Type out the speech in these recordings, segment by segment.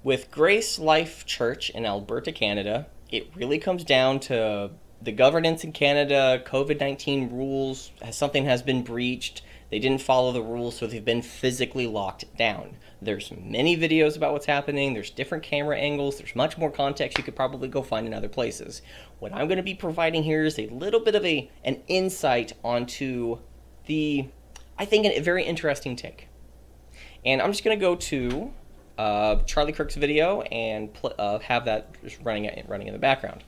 With Grace Life Church in Alberta, Canada, it really comes down to the governance in Canada, COVID-19 rules, something has been breached. They didn't follow the rules, so they've been physically locked down. There's many videos about what's happening. There's different camera angles. There's much more context you could probably go find in other places. What I'm going to be providing here is a little bit of an insight onto I think, a very interesting take. And I'm just going to go to Charlie Kirk's video and have that just running in the background.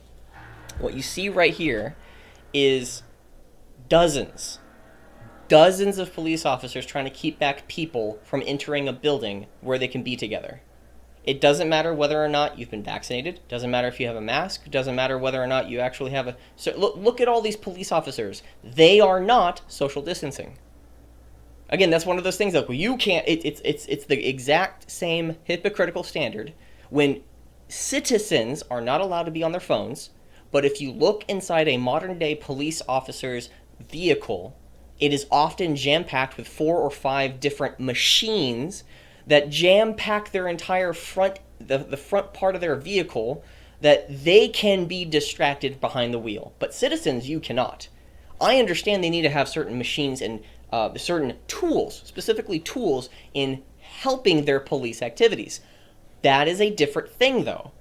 What you see right here is dozens of police officers trying to keep back people from entering a building where they can be together. It doesn't matter whether or not you've been vaccinated. Doesn't matter if you have a mask. Doesn't matter whether or not you actually have a... So look at all these police officers. They are not social distancing. Again, that's one of those things like, well, you can't... It's the exact same hypocritical standard when citizens are not allowed to be on their phones, but if you look inside a modern-day police officer's vehicle, it is often jam-packed with 4 or 5 different machines that jam-pack their entire the front part of their vehicle, that they can be distracted behind the wheel. But citizens, you cannot. I understand they need to have certain machines and certain tools, specifically tools in helping their police activities. That is a different thing, though,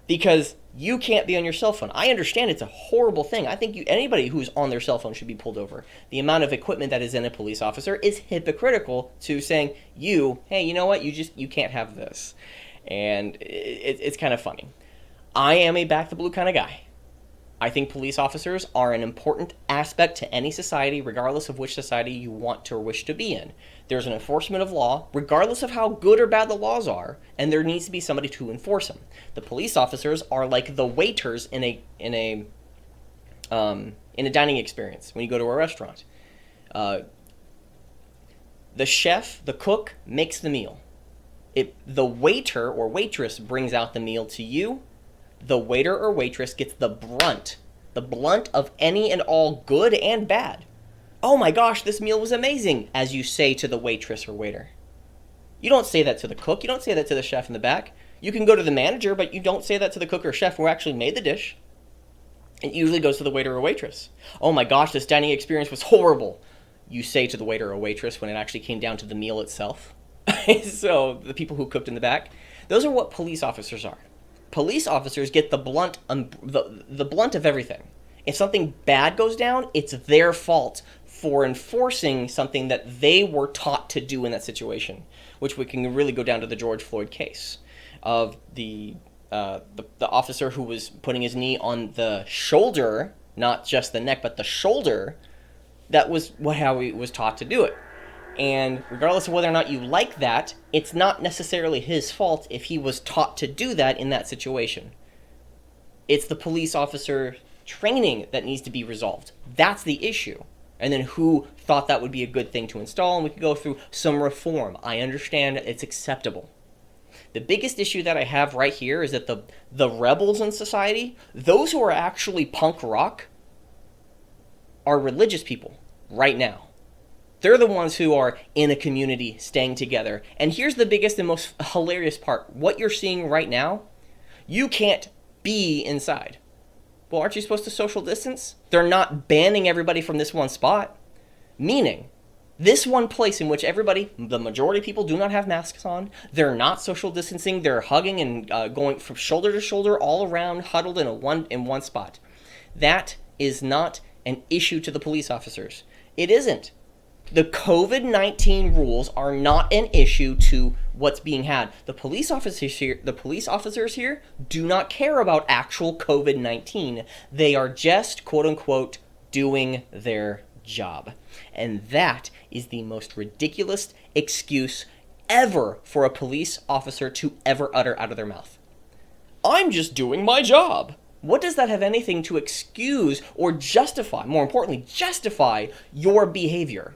because you can't be on your cell phone. I understand it's a horrible thing. I think anybody who's on their cell phone should be pulled over. The amount of equipment that is in a police officer is hypocritical to saying, hey, you know what? You can't have this. And it's kind of funny. I am a back the blue kind of guy. I think police officers are an important aspect to any society, regardless of which society you want to or wish to be in. There's an enforcement of law, regardless of how good or bad the laws are, and there needs to be somebody to enforce them. The police officers are like the waiters in a dining experience when you go to a restaurant. The chef, the cook, makes the meal. The waiter or waitress brings out the meal to you. The waiter or waitress gets the blunt of any and all good and bad. Oh my gosh, this meal was amazing, as you say to the waitress or waiter. You don't say that to the cook. You don't say that to the chef in the back. You can go to the manager, but you don't say that to the cook or chef who actually made the dish. It usually goes to the waiter or waitress. Oh my gosh, this dining experience was horrible. You say to the waiter or waitress when it actually came down to the meal itself. So the people who cooked in the back, those are what police officers are. Police officers get the blunt of everything. If something bad goes down, it's their fault for enforcing something that they were taught to do in that situation, which we can really go down to the George Floyd case of the officer who was putting his knee on the shoulder, not just the neck, but the shoulder. That was how he was taught to do it. And regardless of whether or not you like that, it's not necessarily his fault if he was taught to do that in that situation. It's the police officer training that needs to be resolved. That's the issue. And then who thought that would be a good thing to install, and we could go through some reform. I understand it's acceptable. The biggest issue that I have right here is that the rebels in society, those who are actually punk rock, are religious people right now. They're the ones who are in a community staying together. And here's the biggest and most hilarious part. What you're seeing right now, you can't be inside. Well, aren't you supposed to social distance? They're not banning everybody from this one spot. Meaning, this one place in which the majority of people do not have masks on, they're not social distancing, they're hugging and going from shoulder to shoulder all around, huddled in one spot. That is not an issue to the police officers. It isn't. The COVID-19 rules are not an issue to what's being had. The police officers here do not care about actual COVID-19. They are just, quote unquote, doing their job. And that is the most ridiculous excuse ever for a police officer to ever utter out of their mouth. I'm just doing my job. What does that have anything to excuse or justify, more importantly, justify your behavior?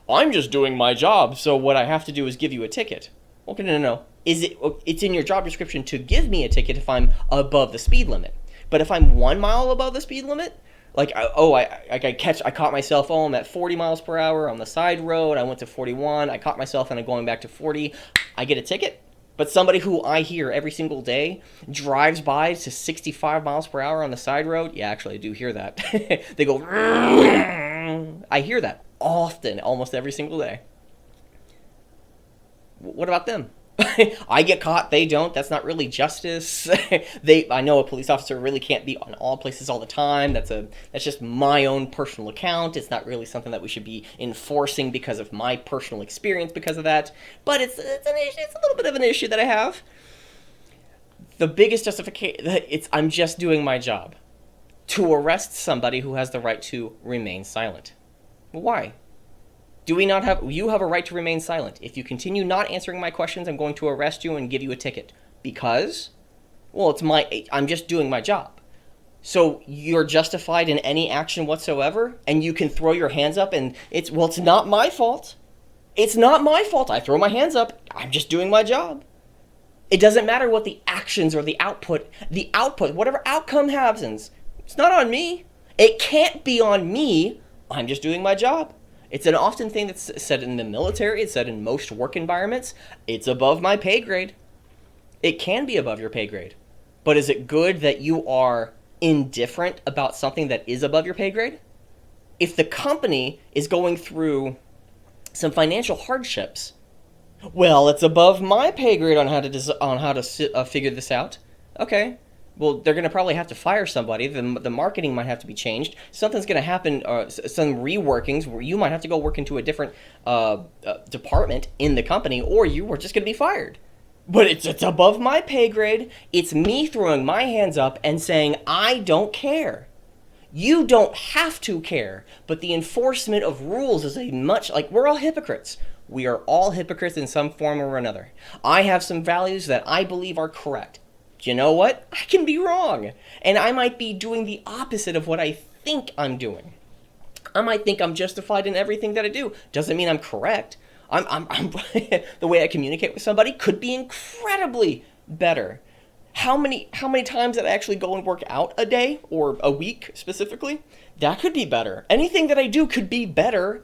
I'm just doing my job, so what I have to do is give you a ticket. Okay, no. It's in your job description to give me a ticket if I'm above the speed limit. But if I'm 1 mile above the speed limit, I caught myself, I'm at 40 miles per hour on the side road, I went to 41, I caught myself and I'm going back to 40, I get a ticket. But somebody who I hear every single day drives by to 65 miles per hour on the side road. Yeah, actually, I do hear that. They go, I hear that often, almost every single day. What about them? I get caught, they don't. That's not really justice. I know a police officer really can't be on all places all the time. That's just my own personal account. It's not really something that we should be enforcing because of my personal experience because of that. But it's an issue. It's a little bit of an issue that I have. The biggest justification, I'm just doing my job. To arrest somebody who has the right to remain silent. Why? Do we not have... You have a right to remain silent. If you continue not answering my questions, I'm going to arrest you and give you a ticket. Because? Well, I'm just doing my job. So you're justified in any action whatsoever, and you can throw your hands up and it's not my fault. It's not my fault. I throw my hands up. I'm just doing my job. It doesn't matter what the actions or the output, whatever outcome happens, it's not on me. It can't be on me. I'm just doing my job. It's an often thing that's said in the military. It's said in most work environments. It's above my pay grade. It can be above your pay grade. But is it good that you are indifferent about something that is above your pay grade? If the company is going through some financial hardships, well, it's above my pay grade on how to figure this out. Okay. Well, they're going to probably have to fire somebody. The marketing might have to be changed. Something's going to happen, some reworkings where you might have to go work into a different department in the company, or you are just going to be fired. But it's above my pay grade. It's me throwing my hands up and saying, I don't care. You don't have to care. But the enforcement of rules is we're all hypocrites. We are all hypocrites in some form or another. I have some values that I believe are correct. You know what? I can be wrong. And I might be doing the opposite of what I think I'm doing. I might think I'm justified in everything that I do. Doesn't mean I'm correct. I'm the way I communicate with somebody could be incredibly better. How many times that I actually go and work out a day or a week specifically? That could be better. Anything that I do could be better.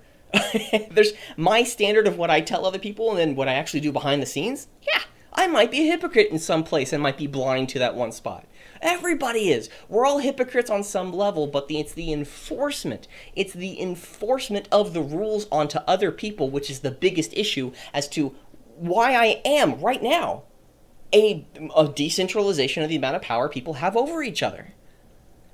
There's my standard of what I tell other people and then what I actually do behind the scenes. Yeah. I might be a hypocrite in some place and might be blind to that one spot. Everybody is. We're all hypocrites on some level, but it's the enforcement. It's the enforcement of the rules onto other people, which is the biggest issue as to why I am, right now, a decentralization of the amount of power people have over each other.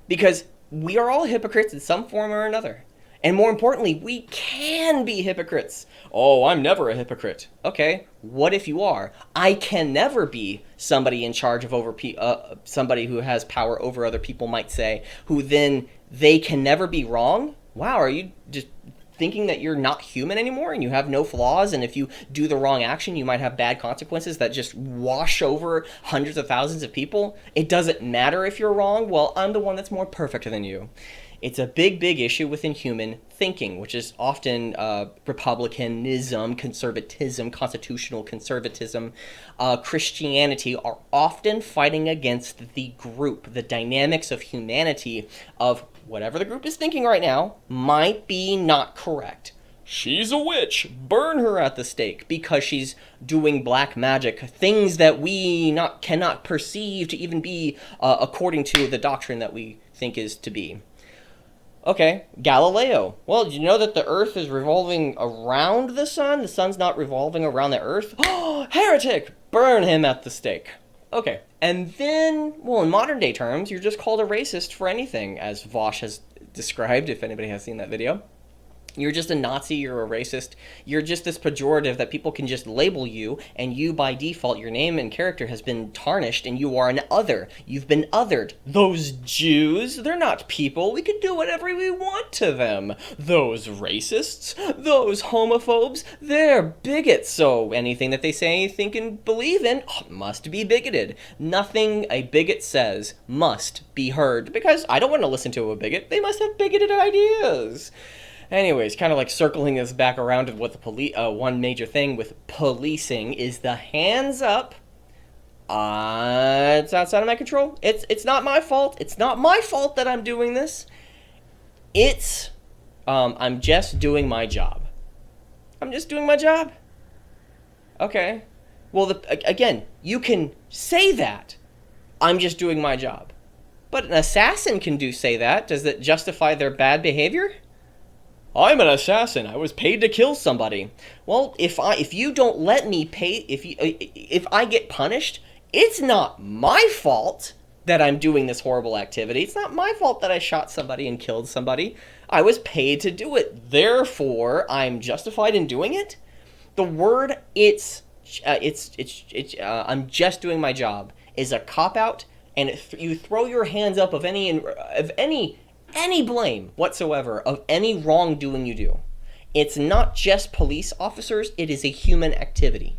Because we are all hypocrites in some form or another. And more importantly, we can be hypocrites. Oh, I'm never a hypocrite. Okay, what if you are? I can never be somebody in charge of somebody who has power over other people, might say, who then they can never be wrong? Wow, are you just thinking that you're not human anymore and you have no flaws, and if you do the wrong action, you might have bad consequences that just wash over hundreds of thousands of people? It doesn't matter if you're wrong? Well, I'm the one that's more perfect than you. It's a big, big issue within human thinking, which is often republicanism, conservatism, constitutional conservatism. Christianity are often fighting against the group. The dynamics of humanity of whatever the group is thinking right now might be not correct. She's a witch. Burn her at the stake because she's doing black magic, things that we cannot perceive to even be according to the doctrine that we think is to be. Okay, Galileo. Well, did you know that the Earth is revolving around the sun? The sun's not revolving around the Earth? Oh, heretic! Burn him at the stake. Okay, and then, well, in modern day terms, you're just called a racist for anything, as Vosh has described, if anybody has seen that video. You're just a Nazi, you're a racist, you're just this pejorative that people can just label you, and you, by default, your name and character has been tarnished, and you are an other. You've been othered. Those Jews, they're not people. We can do whatever we want to them. Those racists, those homophobes, they're bigots, so anything that they say, think, and believe in must be bigoted. Nothing a bigot says must be heard, because I don't want to listen to a bigot. They must have bigoted ideas. Anyways, kind of like circling this back around to what the one major thing with policing is the hands up. It's outside of my control. It's not my fault. It's not my fault that I'm doing this. I'm just doing my job. I'm just doing my job. Okay. Well, again, you can say that. I'm just doing my job. But an assassin can say that. Does that justify their bad behavior? I'm an assassin. I was paid to kill somebody. Well, if you don't let me pay, if I get punished, it's not my fault that I'm doing this horrible activity. It's not my fault that I shot somebody and killed somebody. I was paid to do it. Therefore, I'm justified in doing it. The word I'm just doing my job is a cop out, and you throw your hands up of any blame whatsoever of any wrongdoing you do. It's not just police officers, it is a human activity.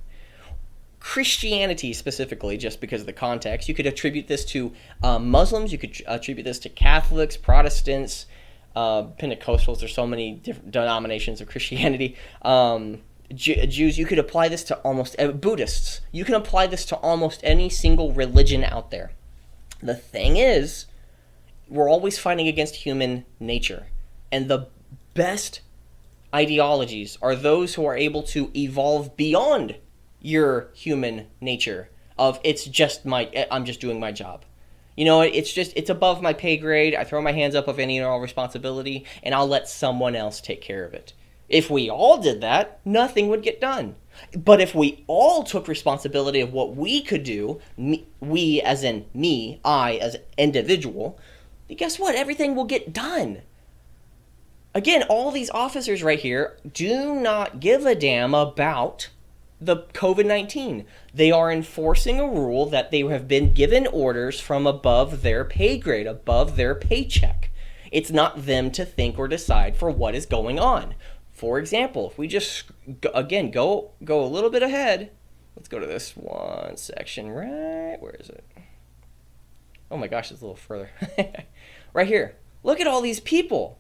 Christianity specifically, just because of the context, you could attribute this to Muslims, you could attribute this to Catholics, Protestants, Pentecostals. There's so many different denominations of Christianity. Jews, you could apply this to almost Buddhists. You can apply this to almost any single religion out there. The thing is, we're always fighting against human nature. And the best ideologies are those who are able to evolve beyond your human nature of I'm just doing my job. It's above my pay grade. I throw my hands up of any and all responsibility, and I'll let someone else take care of it. If we all did that, nothing would get done. But if we all took responsibility of what we could do, we as in me, I as an individual, guess what? Everything will get done. Again, all these officers right here do not give a damn about the COVID-19. They are enforcing a rule that they have been given orders from above their pay grade, above their paycheck. It's not them to think or decide for what is going on. For example, if we just, go a little bit ahead. Let's go to this one section right, where is it? Oh my gosh, it's a little further. Right here. Look at all these people.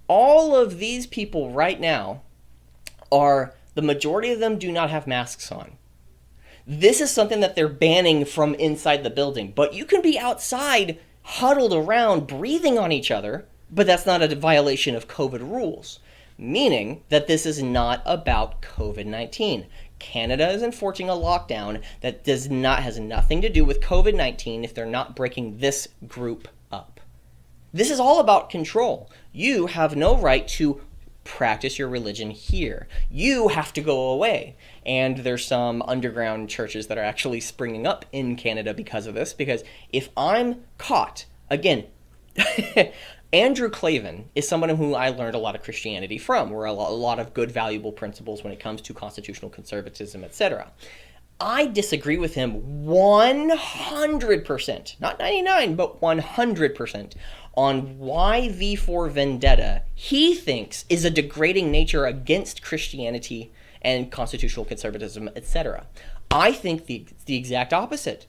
All of these people right now the majority of them do not have masks on. This is something that they're banning from inside the building. But you can be outside, huddled around, breathing on each other, but that's not a violation of COVID rules. Meaning that this is not about COVID-19. Canada is enforcing a lockdown that has nothing to do with COVID-19 if they're not breaking this group up. This is all about control. You have no right to practice your religion here. You have to go away. And there's some underground churches that are actually springing up in Canada because of this. Because if I'm caught, again, Andrew Klavan is someone who I learned a lot of Christianity from, where a lot of good, valuable principles when it comes to constitutional conservatism, etc. I disagree with him 100%, not 99, but 100% on why V for Vendetta he thinks is a degrading nature against Christianity and constitutional conservatism, etc. I think the exact opposite.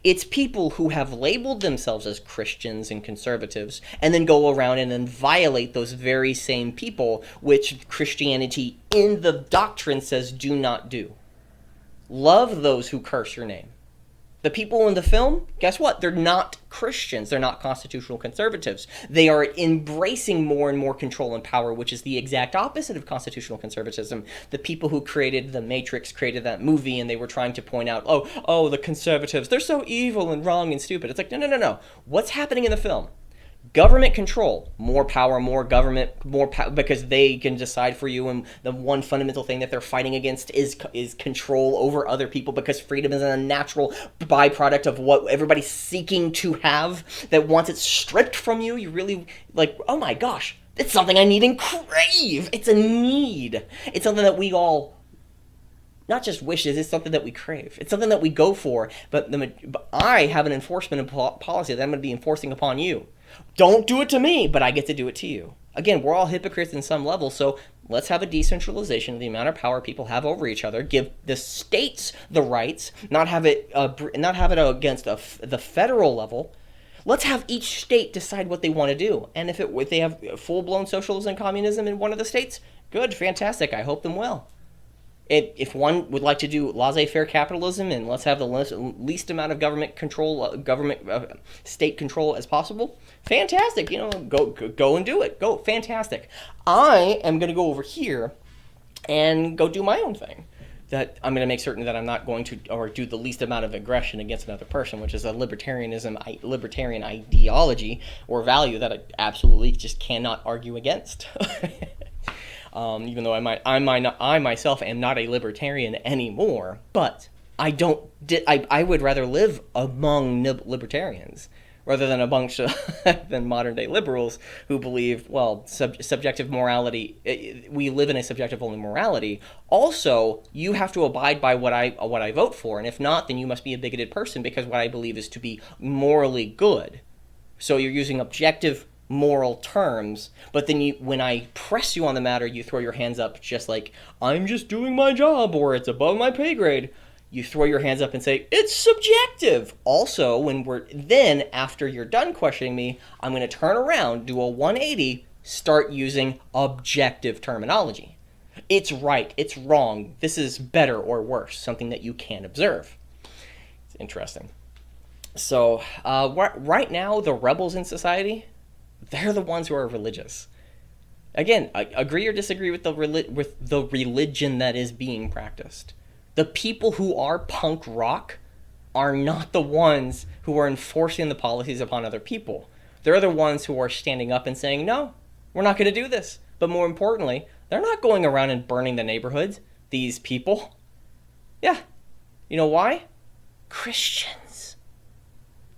It's people who have labeled themselves as Christians and conservatives and then go around and then violate those very same people, which Christianity in the doctrine says do not do. Love those who curse your name. The people in the film, guess what? They're not Christians. They're not constitutional conservatives. They are embracing more and more control and power, which is the exact opposite of constitutional conservatism. The people who created The Matrix created that movie, and they were trying to point out, oh, the conservatives, they're so evil and wrong and stupid. It's like, no. What's happening in the film? Government control, more power, more government, more power, because they can decide for you. And the one fundamental thing that they're fighting against is control over other people, because freedom is a natural byproduct of what everybody's seeking to have. That once it's stripped from you, you really like, oh my gosh, it's something I need and crave. It's a need. It's something that we all not just wishes, it's something that we crave. It's something that we go for. But I have an enforcement policy that I'm going to be enforcing upon you. Don't do it to me, but I get to do it to you. Again, we're all hypocrites in some level, so let's have a decentralization of the amount of power people have over each other. Give the states the rights, not have it against the federal level. Let's have each state decide what they want to do. And if they have full-blown socialism and communism in one of the states, good, fantastic. I hope them well. If one would like to do laissez-faire capitalism and let's have the least amount of government control, state control as possible, fantastic. Go and do it. Go, fantastic. I am going to go over here and go do my own thing. that I'm going to make certain that I'm not going to or do the least amount of aggression against another person, which is a libertarian ideology or value that I absolutely just cannot argue against. Even though I myself am not a libertarian anymore, but I would rather live among libertarians rather than a bunch of than modern day liberals who believe, well, subjective morality. We live in a subjective only morality. Also, you have to abide by what I vote for, and if not, then you must be a bigoted person because what I believe is to be morally good. So you're using objective moral terms, but then when I press you on the matter, you throw your hands up just like, I'm just doing my job, or it's above my pay grade. You throw your hands up and say, it's subjective. Also, after you're done questioning me, I'm going to turn around, do a 180, start using objective terminology. It's right, it's wrong, this is better or worse, something that you can observe. It's interesting. So, right now, the rebels in society, they're the ones who are religious. Again, agree or disagree with the religion that is being practiced. The people who are punk rock are not the ones who are enforcing the policies upon other people. They're the ones who are standing up and saying, no, we're not going to do this. But more importantly, they're not going around and burning the neighborhoods, these people. Yeah. You know why? Christians.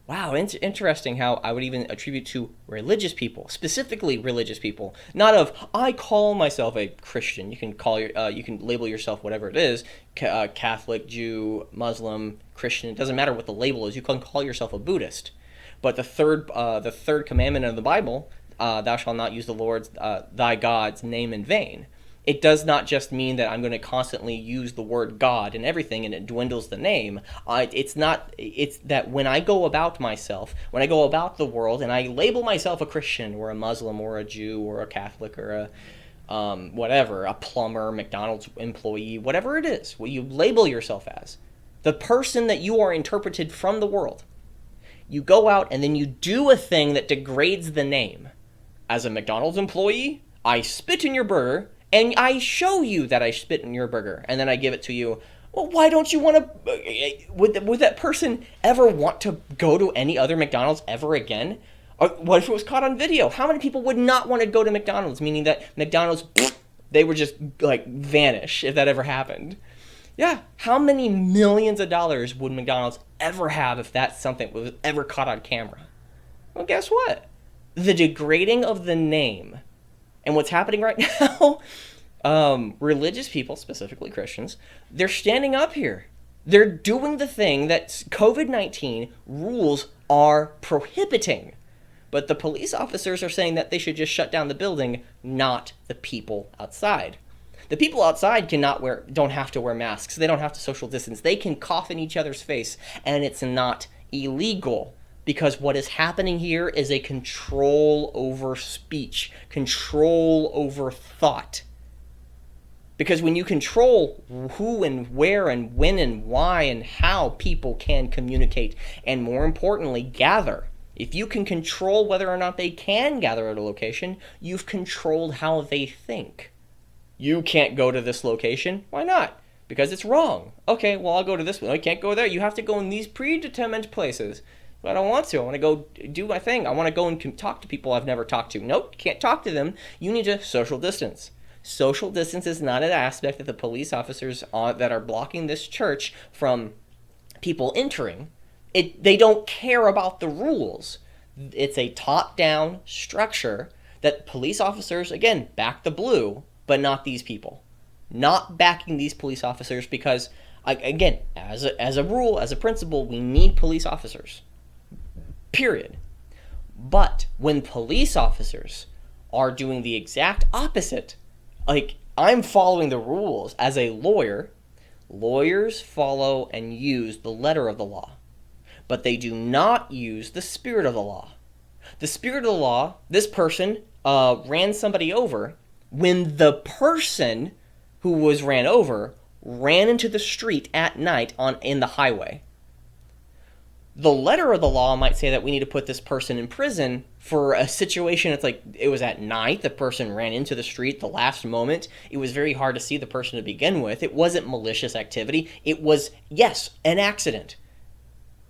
Wow, interesting how I would even attribute to religious people, specifically religious people. Not of, I call myself a Christian. You can you can label yourself whatever it is, Catholic, Jew, Muslim, Christian. It doesn't matter what the label is. You can call yourself a Buddhist. But the third commandment of the Bible, thou shalt not use the Lord's thy God's name in vain. It does not just mean that I'm going to constantly use the word God and everything and it dwindles the name. It's that when I go about myself, when I go about the world and I label myself a Christian or a Muslim or a Jew or a Catholic or whatever, a plumber, McDonald's employee, whatever it is, what you label yourself as, the person that you are interpreted from the world, you go out and then you do a thing that degrades the name. As a McDonald's employee, I spit in your burger, and I show you that I spit in your burger, and then I give it to you. Well, why don't you want to... Would that person ever want to go to any other McDonald's ever again? Or what if it was caught on video? How many people would not want to go to McDonald's? Meaning that McDonald's, they would just, vanish if that ever happened. Yeah, how many millions of dollars would McDonald's ever have if that something was ever caught on camera? Well, guess what? The degrading of the name... And what's happening right now, religious people, specifically Christians, they're standing up here. They're doing the thing that COVID-19 rules are prohibiting. But the police officers are saying that they should just shut down the building, not the people outside. The people outside don't have to wear masks. They don't have to social distance. They can cough in each other's face, and it's not illegal. Because what is happening here is a control over speech, control over thought. Because when you control who and where and when and why and how people can communicate, and more importantly, gather. If you can control whether or not they can gather at a location, you've controlled how they think. You can't go to this location. Why not? Because it's wrong. Okay, well, I'll go to this one. I can't go there. You have to go in these predetermined places. But I don't want to. I want to go do my thing. I want to go and talk to people I've never talked to. Nope, can't talk to them. You need to social distance. Social distance is not an aspect that the police officers that are blocking this church from people entering. They don't care about the rules. It's a top-down structure that police officers, again, back the blue, but not these people. Not backing these police officers because, again, as a rule, as a principle, we need police officers. Period. But when police officers are doing the exact opposite, I'm following the rules as a lawyer, lawyers follow and use the letter of the law, but they do not use the spirit of the law. The spirit of the law, this person ran somebody over when the person who was ran over ran into the street at night in the highway. The letter of the law might say that we need to put this person in prison for a situation. It's like it was at night. The person ran into the street the last moment. It was very hard to see the person to begin with. It wasn't malicious activity. It was, yes, an accident.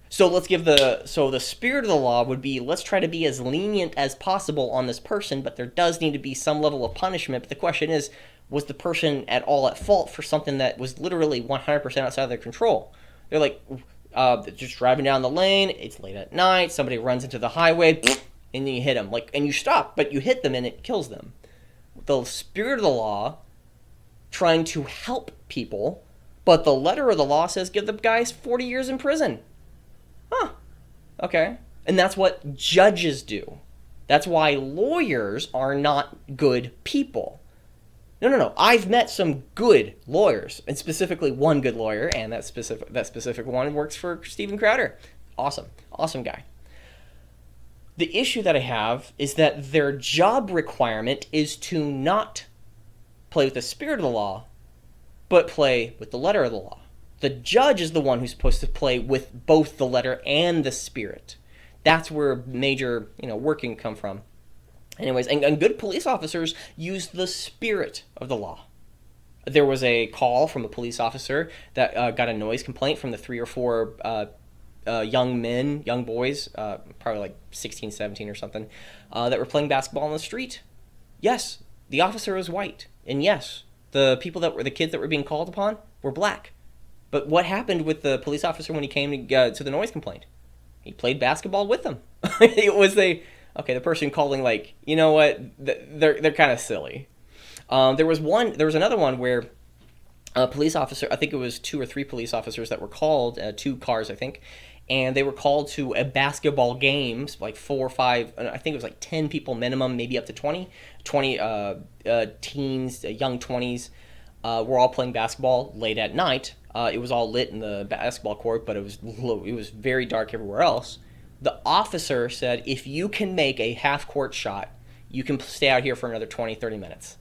So the spirit of the law would be, let's try to be as lenient as possible on this person, but there does need to be some level of punishment. But the question is, was the person at all at fault for something that was literally 100% outside of their control? They're like, just driving down the lane, it's late at night, somebody runs into the highway, and you hit them. And you stop, but you hit them and it kills them. The spirit of the law, trying to help people, but the letter of the law says give the guys 40 years in prison. Huh. Okay. And that's what judges do. That's why lawyers are not good people. No. I've met some good lawyers, and specifically one good lawyer, and that specific one works for Steven Crowder. Awesome guy. The issue that I have is that their job requirement is to not play with the spirit of the law, but play with the letter of the law. The judge is the one who's supposed to play with both the letter and the spirit. That's where major, work can come from. Anyways, and good police officers use the spirit of the law. There was a call from a police officer that got a noise complaint from the 3 or 4 young boys, probably like 16, 17 or something, that were playing basketball on the street. Yes, the officer was white. And yes, the kids that were being called upon were black. But what happened with the police officer when he came to the noise complaint? He played basketball with them. It was the person calling, like, you know what, they're kind of silly. There was another one where a police officer, I think it was 2 or 3 police officers that were called, 2 cars, I think, and they were called to a basketball game, like 4 or 5, I think it was like 10 people minimum, maybe up to 20 teens, young 20s, were all playing basketball late at night. It was all lit in the basketball court, but it was very dark everywhere else. The officer said, if you can make a half-court shot, you can stay out here for another 20, 30 minutes.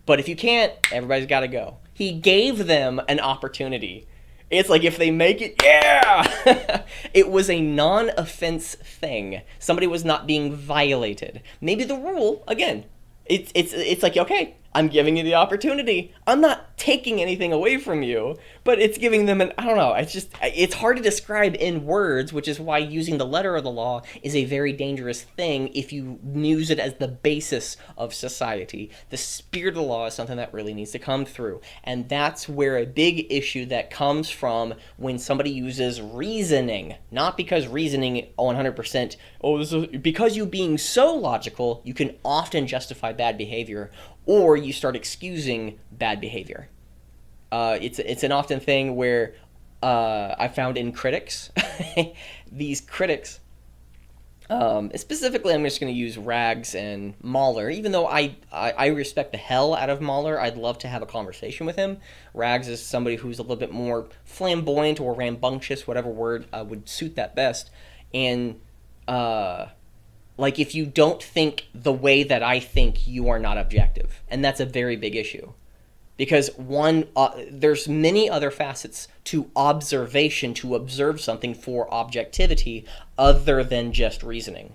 But if you can't, everybody's got to go. He gave them an opportunity. It's like, if they make it, yeah! It was a non-offense thing. Somebody was not being violated. Maybe the rule, again, it's like, okay, I'm giving you the opportunity. I'm not taking anything away from you, but it's giving them I don't know, it's hard to describe in words, which is why using the letter of the law is a very dangerous thing if you use it as the basis of society. The spirit of the law is something that really needs to come through, and that's where a big issue that comes from when somebody uses reasoning, not because reasoning 100%, because you being so logical, you can often justify bad behavior, or you start excusing bad behavior. It's an often thing where I found in critics, these critics, specifically I'm just going to use Rags and Mahler, even though I respect the hell out of Mahler. I'd love to have a conversation with him. Rags is somebody who's a little bit more flamboyant or rambunctious, whatever word would suit that best. And like, if you don't think the way that I think, you are not objective. And that's a very big issue. Because there's many other facets to observation, to observe something for objectivity, other than just reasoning.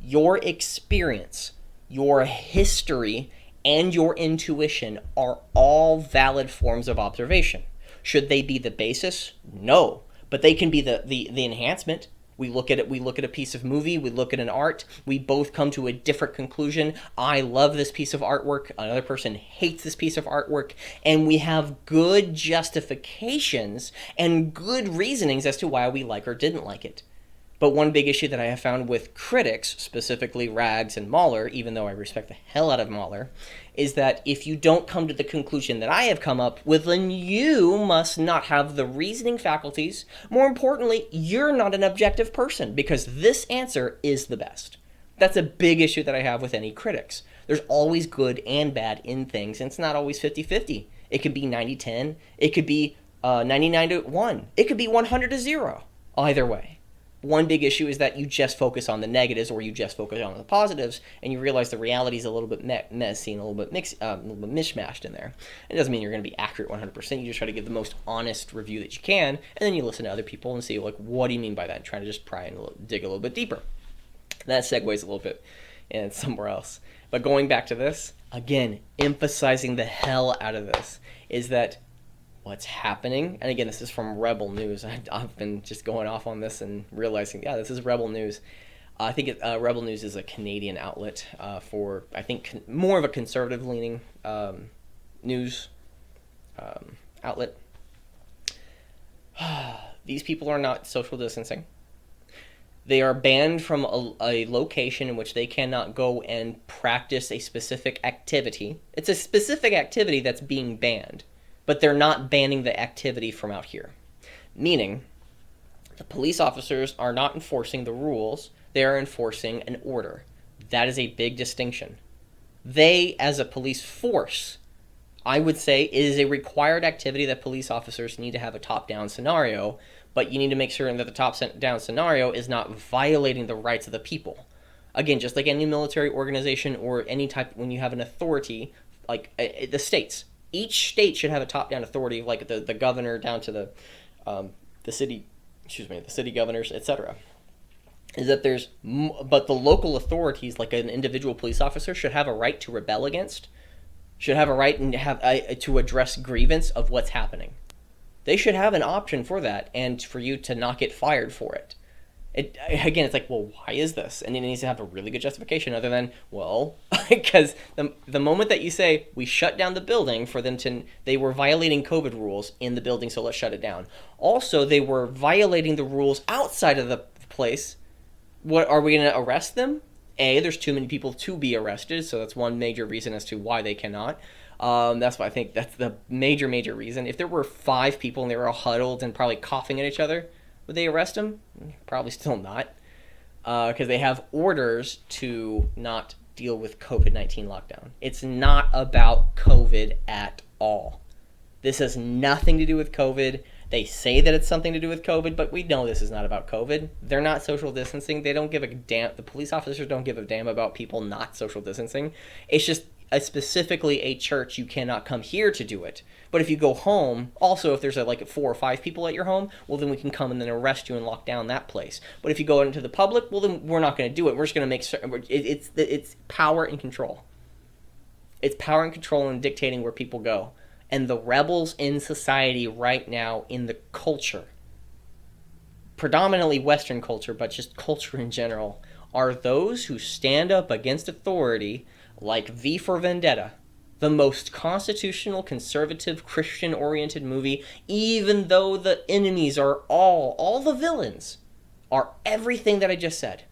Your experience, your history, and your intuition are all valid forms of observation. Should they be the basis? No. But they can be the enhancement. We look at a piece of movie, we look at an art, we both come to a different conclusion. I love this piece of artwork, another person hates this piece of artwork, and we have good justifications and good reasonings as to why we like or didn't like it. But one big issue that I have found with critics, specifically Rags and Mahler, even though I respect the hell out of Mahler, is that if you don't come to the conclusion that I have come up with, then you must not have the reasoning faculties. More importantly, you're not an objective person, because this answer is the best. That's a big issue that I have with any critics. There's always good and bad in things, and it's not always 50-50. It could be 90-10. It could be 99-1. It could be 100-0. Either way. One big issue is that you just focus on the negatives or you just focus on the positives, and you realize the reality is a little bit messy and a little bit mishmashed in there. It doesn't mean you're going to be accurate 100%. You just try to give the most honest review that you can, and then you listen to other people and see, like, what do you mean by that? And try to just pry and dig a little bit deeper. That segues a little bit and somewhere else. But going back to this, again, emphasizing the hell out of this is that what's happening, and again, this is from Rebel News. I've been just going off on this and realizing, yeah, this is Rebel News. I think Rebel News is a Canadian outlet for, I think, more of a conservative-leaning news outlet. These people are not social distancing. They are banned from a location in which they cannot go and practice a specific activity. It's a specific activity that's being banned, but they're not banning the activity from out here. Meaning, the police officers are not enforcing the rules, they are enforcing an order. That is a big distinction. They, as a police force, I would say it is a required activity that police officers need to have a top-down scenario, but you need to make sure that the top-down scenario is not violating the rights of the people. Again, just like any military organization or any type, when you have an authority, like the states, each state should have a top-down authority, like the governor down to the city governors, etc. Is that but the local authorities, like an individual police officer, should have a right to rebel against, should have a right and have to address grievance of what's happening. They should have an option for that, and for you to not get fired for it. Again, it's like, well, why is this? And it needs to have a really good justification other than, well, because the moment that you say, we shut down the building for them they were violating COVID rules in the building, so let's shut it down. Also, they were violating the rules outside of the place. What, are we going to arrest them? There's too many people to be arrested, so that's one major reason as to why they cannot. That's why I think that's the major reason. If there were 5 people and they were all huddled and probably coughing at each other, would they arrest them? Probably still not, because they have orders to not deal with COVID-19 lockdown. It's not about COVID at all. This has nothing to do with COVID. They say that it's something to do with COVID, but we know this is not about COVID. They're not social distancing. They don't give a damn. The police officers don't give a damn about people not social distancing. It's just specifically a church, you cannot come here to do it. But if you go home, also if there's like 4 or 5 people at your home, well then we can come and then arrest you and lock down that place. But if you go into the public, well then we're not going to do it. We're just going to make certain. It's power and control. It's power and control and dictating where people go. And the rebels in society right now, in the culture, predominantly Western culture, but just culture in general, are those who stand up against authority, like V for Vendetta, the most constitutional, conservative, Christian-oriented movie, even though the enemies are all the villains, are everything that I just said,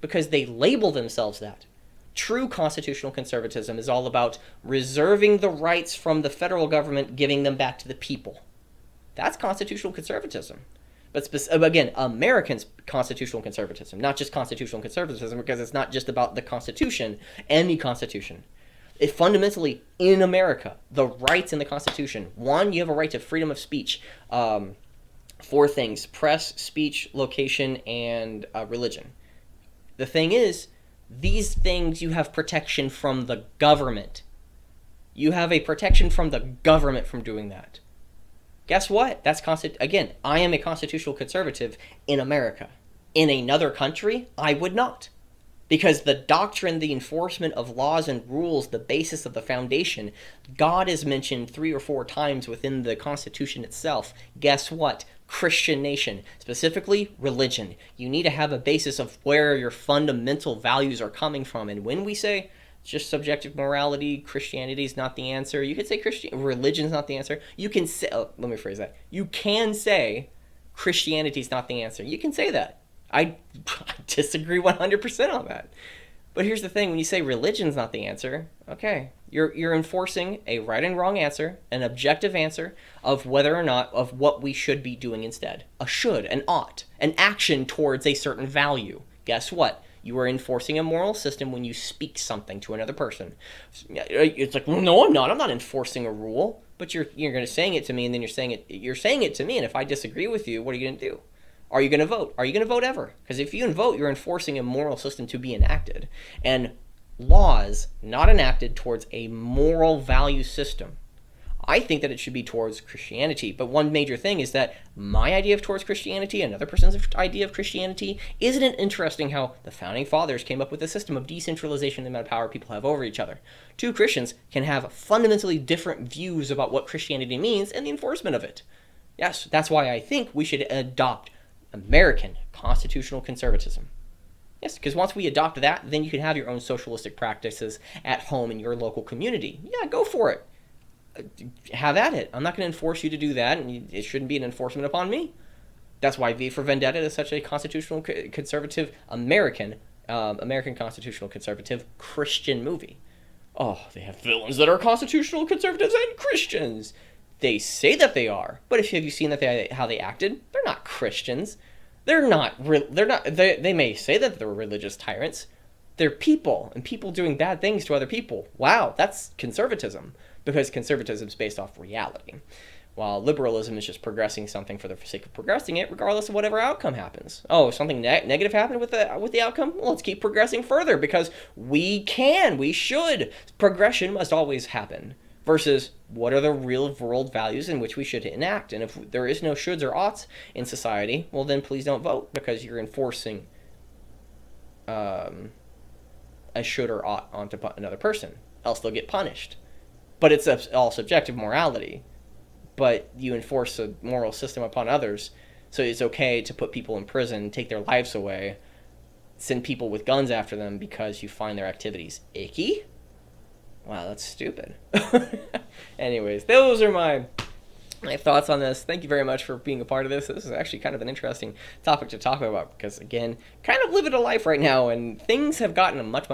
because they label themselves that. True constitutional conservatism is all about reserving the rights from the federal government, giving them back to the people. That's constitutional conservatism. But again, Americans' constitutional conservatism, not just constitutional conservatism, because it's not just about the Constitution, any Constitution. It fundamentally, in America, the rights in the Constitution. 1, you have a right to freedom of speech. 4 things: press, speech, location, and religion. The thing is, these things you have protection from the government. You have a protection from the government from doing that. Guess what? That's again, I am a constitutional conservative in America. In another country, I would not. Because the doctrine, the enforcement of laws and rules, the basis of the foundation, God is mentioned 3 or 4 times within the Constitution itself. Guess what? Christian nation, specifically religion. You need to have a basis of where your fundamental values are coming from. And when we say it's just subjective morality, Christianity is not the answer, you could say religion is not the answer. You can say, let me phrase that. You can say Christianity is not the answer. You can say that. I disagree 100% on that. But here's the thing, when you say religion's not the answer, okay, you're enforcing a right and wrong answer, an objective answer of whether or not, of what we should be doing instead. A should, an ought, an action towards a certain value. Guess what? You are enforcing a moral system when you speak something to another person. It's like, well, no, I'm not. I'm not enforcing a rule. But you're going to saying it to me, and then you're saying it to me, and if I disagree with you, what are you going to do? Are you going to vote? Are you going to vote ever? Because if you vote, you're enforcing a moral system to be enacted. And laws not enacted towards a moral value system. I think that it should be towards Christianity. But one major thing is that my idea of towards Christianity, another person's idea of Christianity, isn't it interesting how the founding fathers came up with a system of decentralization in the amount of power people have over each other? Two Christians can have fundamentally different views about what Christianity means and the enforcement of it. Yes, that's why I think we should adopt American constitutional conservatism. Yes, because once we adopt that, then you can have your own socialistic practices at home in your local community. Yeah, go for it. Have at it. I'm not going to enforce you to do that, and it shouldn't be an enforcement upon me. That's why V for Vendetta is such a constitutional conservative American constitutional conservative Christian movie. Oh, they have villains that are constitutional conservatives and Christians. They say that they are, but have you seen that how they acted? They're not Christians. They're not. They may say that they're religious tyrants. They're people, and people doing bad things to other people. Wow, that's conservatism, because conservatism is based off reality, while liberalism is just progressing something for the sake of progressing it, regardless of whatever outcome happens. Oh, something negative happened with the outcome? Well, let's keep progressing further, because we should. Progression must always happen. Versus, what are the real world values in which we should enact? And if there is no shoulds or oughts in society, well then please don't vote, because you're enforcing a should or ought onto another person. Else they'll get punished. But it's all subjective morality. But you enforce a moral system upon others, so it's okay to put people in prison, take their lives away, send people with guns after them because you find their activities icky? Wow, that's stupid. Anyways, those are my thoughts on this. Thank you very much for being a part of this. This is actually kind of an interesting topic to talk about because, again, kind of living a life right now, and things have gotten much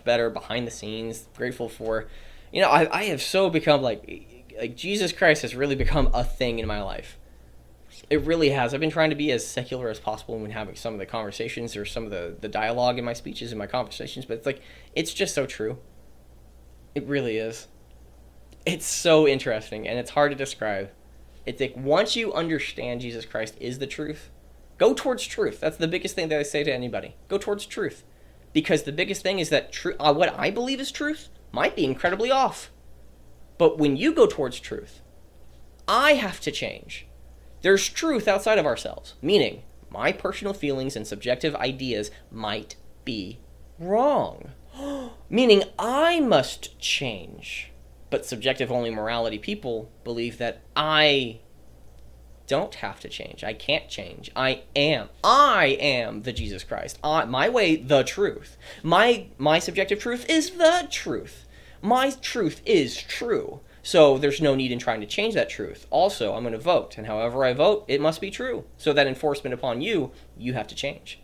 better behind the scenes. Grateful for, I have so become like Jesus Christ has really become a thing in my life. It really has. I've been trying to be as secular as possible when having some of the conversations or some of the dialogue in my speeches and my conversations, but it's just so true. It really is. It's so interesting, and it's hard to describe. It's like, once you understand Jesus Christ is the truth, go towards truth. That's the biggest thing that I say to anybody. Go towards truth. Because the biggest thing is that what I believe is truth might be incredibly off. But when you go towards truth, I have to change. There's truth outside of ourselves, meaning my personal feelings and subjective ideas might be wrong. Meaning I must change. But subjective-only morality people believe that I don't have to change. I can't change. I am the Jesus Christ. My way, the truth. My subjective truth is the truth. My truth is true. So there's no need in trying to change that truth. Also, I'm going to vote, and however I vote, it must be true. So that enforcement upon you have to change.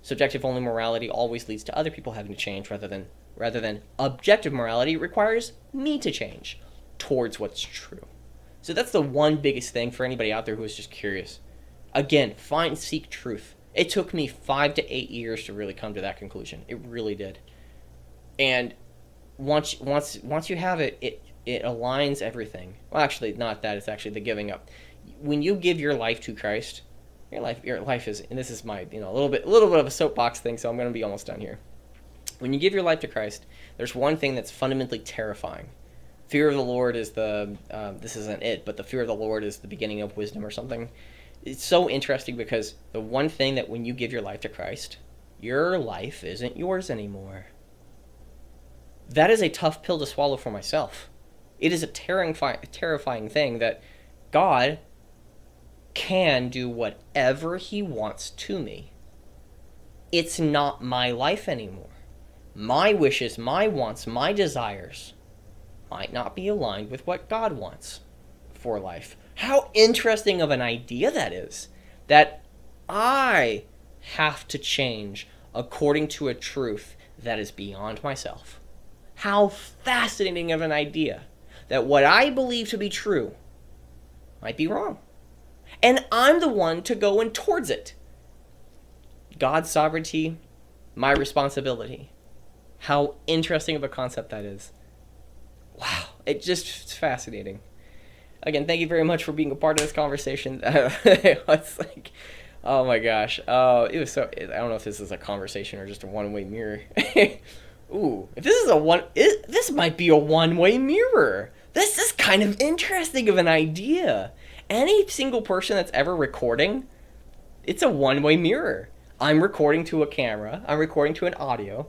Subjective-only morality always leads to other people having to change rather than objective morality requires me to change towards what's true. So that's the one biggest thing for anybody out there who is just curious. Again, seek truth. It took me 5 to 8 years to really come to that conclusion. It really did. And once you have it, it aligns everything. Well, actually, not that. It's actually the giving up. When you give your life to Christ, your life is, and this is my a little bit of a soapbox thing, so I'm going to be almost done here. When you give your life to Christ, there's one thing that's fundamentally terrifying. Fear of the Lord is this isn't it, but the fear of the Lord is the beginning of wisdom or something. It's so interesting because the one thing that when you give your life to Christ, your life isn't yours anymore. That is a tough pill to swallow for myself. It is a terrifying thing that God can do whatever he wants to me. It's not my life anymore. My wishes, my wants, my desires might not be aligned with what God wants for life. How interesting of an idea that is. That I have to change according to a truth that is beyond myself. How fascinating of an idea. That what I believe to be true might be wrong. And I'm the one to go in towards it. God's sovereignty, my responsibility. How interesting of a concept that is. Wow, it's fascinating. Again, thank you very much for being a part of this conversation. It's like, Oh my gosh. It was so. I don't know if this is a conversation or just a one-way mirror. Ooh, if this is this might be a one-way mirror. This is kind of interesting of an idea. Any single person that's ever recording, it's a one-way mirror. I'm recording to a camera. I'm recording to an audio,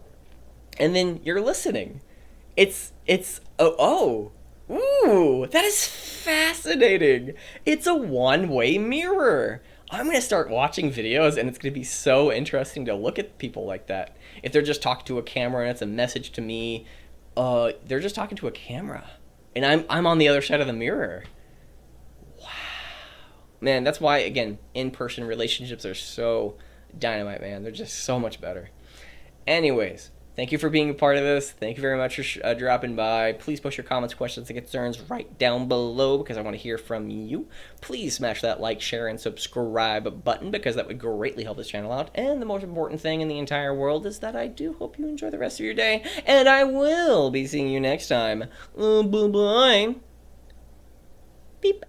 and then you're listening. Ooh, that is fascinating. It's a one-way mirror. I'm going to start watching videos, and it's going to be so interesting to look at people like that. If they're just talking to a camera and it's a message to me, they're just talking to a camera. And I'm on the other side of the mirror. Wow. Man, that's why, again, in-person relationships are so dynamite, man. They're just so much better. Anyways, thank you for being a part of this. Thank you very much for dropping by. Please post your comments, questions, and concerns right down below because I want to hear from you. Please smash that like, share, and subscribe button because that would greatly help this channel out. And the most important thing in the entire world is that I do hope you enjoy the rest of your day. And I will be seeing you next time. Bye-bye. Beep.